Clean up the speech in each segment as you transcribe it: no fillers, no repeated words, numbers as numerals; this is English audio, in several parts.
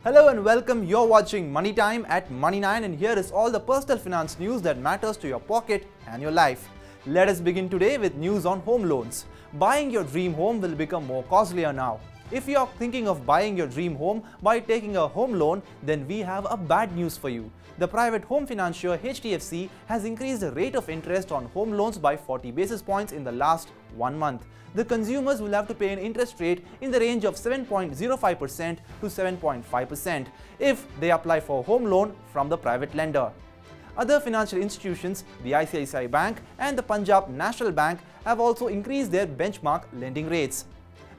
Hello and welcome. You're watching Money Time at Money9, and here is all the personal finance news that matters to your pocket and your life. Let us begin today with news on home loans. Buying your dream home will become more costlier now. If you are thinking of buying your dream home by taking a home loan, then we have a bad news for you. The private home financier HDFC has increased the rate of interest on home loans by 40 basis points in the last 1 month. The consumers will have to pay an interest rate in the range of 7.05% to 7.5% if they apply for a home loan from the private lender. Other financial institutions, the ICICI Bank and the Punjab National Bank, have also increased their benchmark lending rates.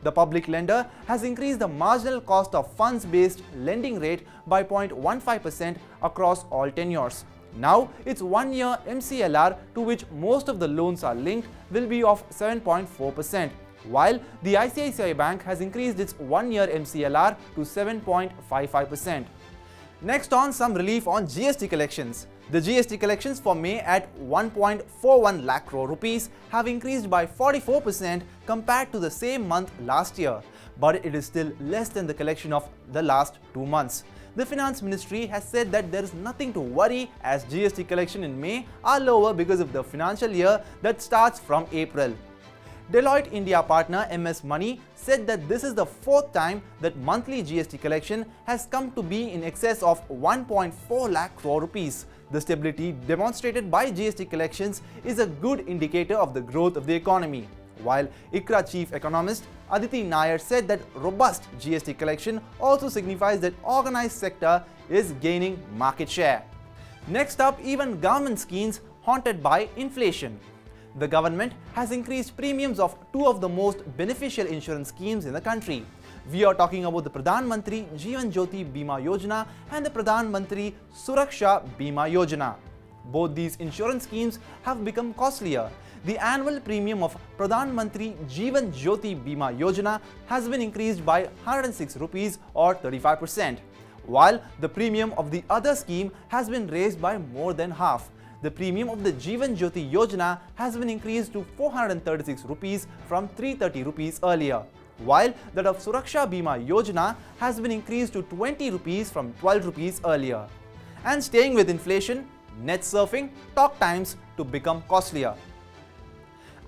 The public lender has increased the marginal cost of funds-based lending rate by 0.15% across all tenures. Now, its 1-year MCLR, to which most of the loans are linked, will be of 7.4%, while the ICICI Bank has increased its 1-year MCLR to 7.55%. Next on, some relief on GST collections. The GST collections for May at 1.41 lakh crore rupees have increased by 44% compared to the same month last year, but it is still less than the collection of the last 2 months. The Finance Ministry has said that there is nothing to worry as GST collection in May are lower because of the financial year that starts from April. Deloitte India partner MS Money said that this is the 4th time that monthly GST collection has come to be in excess of 1.4 lakh crore rupees. The stability demonstrated by GST collections is a good indicator of the growth of the economy. While ICRA chief economist Aditi Nair said that robust GST collection also signifies that organized sector is gaining market share. Next up, even government schemes haunted by inflation. The government has increased premiums of 2 of the most beneficial insurance schemes in the country. We are talking about the Pradhan Mantri Jeevan Jyoti Bima Yojana and the Pradhan Mantri Suraksha Bima Yojana. Both these insurance schemes have become costlier. The annual premium of Pradhan Mantri Jeevan Jyoti Bima Yojana has been increased by 106 rupees or 35%, while the premium of the other scheme has been raised by more than half. The premium of the Jeevan Jyoti Yojana has been increased to 436 rupees from 330 rupees earlier, while that of Suraksha Bima Yojana has been increased to 20 rupees from 12 rupees earlier. And staying with inflation, net surfing talk times to become costlier.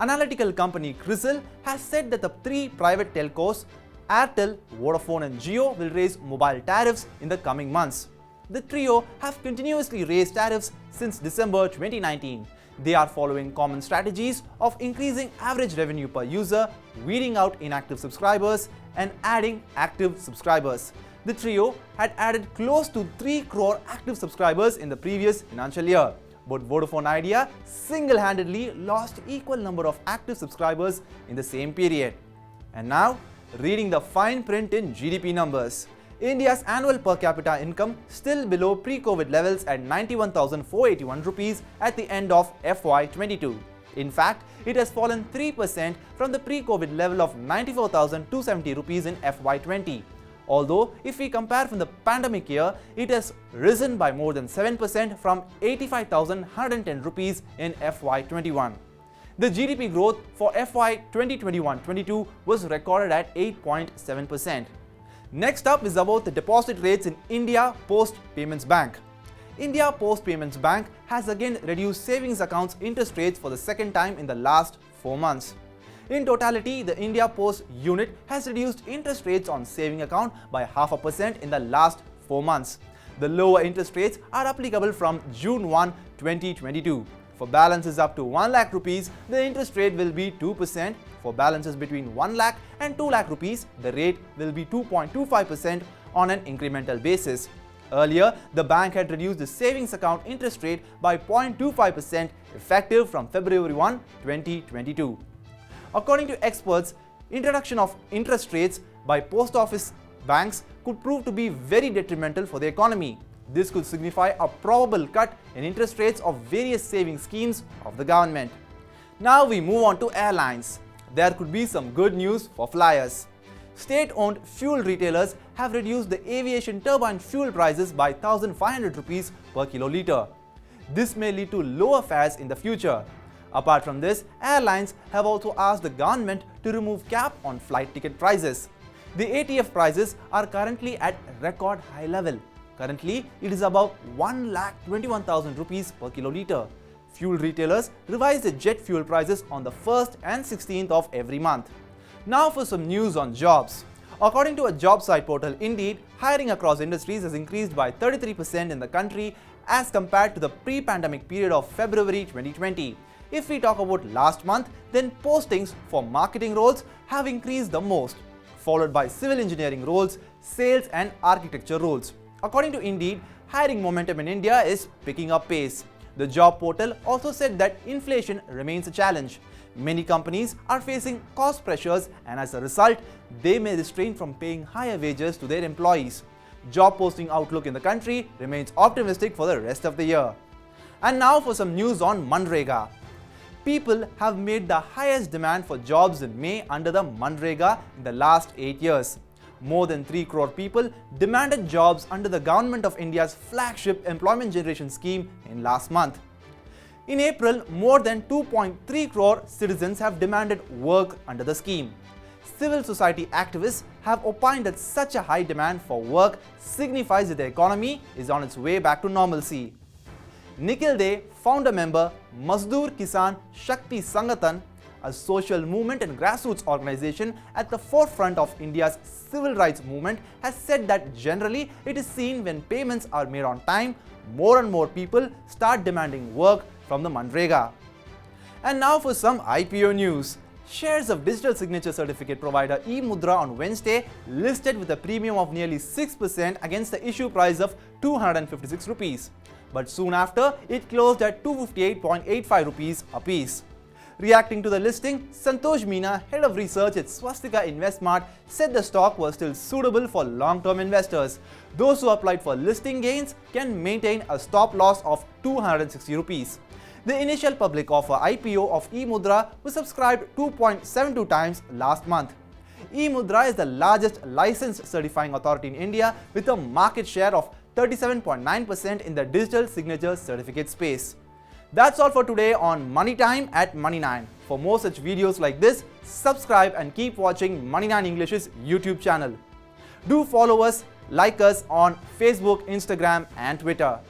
Analytical company CRISIL has said that the 3 private telcos, Airtel, Vodafone and Jio, will raise mobile tariffs in the coming months. The trio have continuously raised tariffs since December 2019. They are following common strategies of increasing average revenue per user, weeding out inactive subscribers, and adding active subscribers. The trio had added close to 3 crore active subscribers in the previous financial year, but Vodafone Idea single-handedly lost equal number of active subscribers in the same period. And now, reading the fine print in GDP numbers. India's annual per capita income still below pre-COVID levels at 91,481 rupees at the end of FY22. In fact, it has fallen 3% from the pre-COVID level of 94,270 rupees in FY20. Although, if we compare from the pandemic year, it has risen by more than 7% from 85,110 rupees in FY21. The GDP growth for FY 2021-22 was recorded at 8.7%. Next up is about the deposit rates in India Post Payments Bank. India Post Payments Bank has again reduced savings accounts interest rates for the second time in the last 4 months. In totality, the India Post unit has reduced interest rates on saving account by 0.5% in the last 4 months. The lower interest rates are applicable from June 1, 2022. For balances up to 1 lakh rupees, the interest rate will be 2%. For balances between 1 lakh and 2 lakh rupees, the rate will be 2.25% on an incremental basis. Earlier, the bank had reduced the savings account interest rate by 0.25% effective from February 1, 2022. According to experts, introduction of interest rates by post office banks could prove to be very detrimental for the economy. This could signify a probable cut in interest rates of various saving schemes of the government. Now we move on to airlines. There could be some good news for flyers. State-owned fuel retailers have reduced the aviation turbine fuel prices by 1,500 rupees per kiloliter. This may lead to lower fares in the future. Apart from this, airlines have also asked the government to remove cap on flight ticket prices. The ATF prices are currently at record high level. Currently, it is above 1,21,000 rupees per kiloliter. Fuel retailers revise the jet fuel prices on the 1st and 16th of every month. Now for some news on jobs. According to a job site portal Indeed, hiring across industries has increased by 33% in the country as compared to the pre-pandemic period of February 2020. If we talk about last month, then postings for marketing roles have increased the most, followed by civil engineering roles, sales and architecture roles. According to Indeed, hiring momentum in India is picking up pace. The job portal also said that inflation remains a challenge. Many companies are facing cost pressures and as a result, they may refrain from paying higher wages to their employees. Job posting outlook in the country remains optimistic for the rest of the year. And now for some news on Manrega. People have made the highest demand for jobs in May under the Manrega in the last 8 years. More than 3 crore people demanded jobs under the Government of India's flagship employment generation scheme in last month. In April, more than 2.3 crore citizens have demanded work under the scheme. Civil society activists have opined that such a high demand for work signifies that the economy is on its way back to normalcy. Nikhil De, founder member, Mazdoor Kisan Shakti Sangathan, a social movement and grassroots organization at the forefront of India's civil rights movement, has said that generally it is seen when payments are made on time, more and more people start demanding work from the Manrega. And now for some IPO news. Shares of digital signature certificate provider eMudhra on Wednesday listed with a premium of nearly 6% against the issue price of 256 rupees. But soon after, it closed at 258.85 rupees a piece. Reacting to the listing, Santosh Meena, head of research at Swastika Investmart, said the stock was still suitable for long-term investors. Those who applied for listing gains can maintain a stop loss of 260 rupees. The initial public offer IPO of eMudhra was subscribed 2.72 times last month. eMudhra is the largest licensed certifying authority in India with a market share of 37.9% in the digital signature certificate space. That's all for today on Money Time at Money9. For more such videos like this, subscribe and keep watching Money9 English's YouTube channel. Do follow us, like us on Facebook, Instagram and Twitter.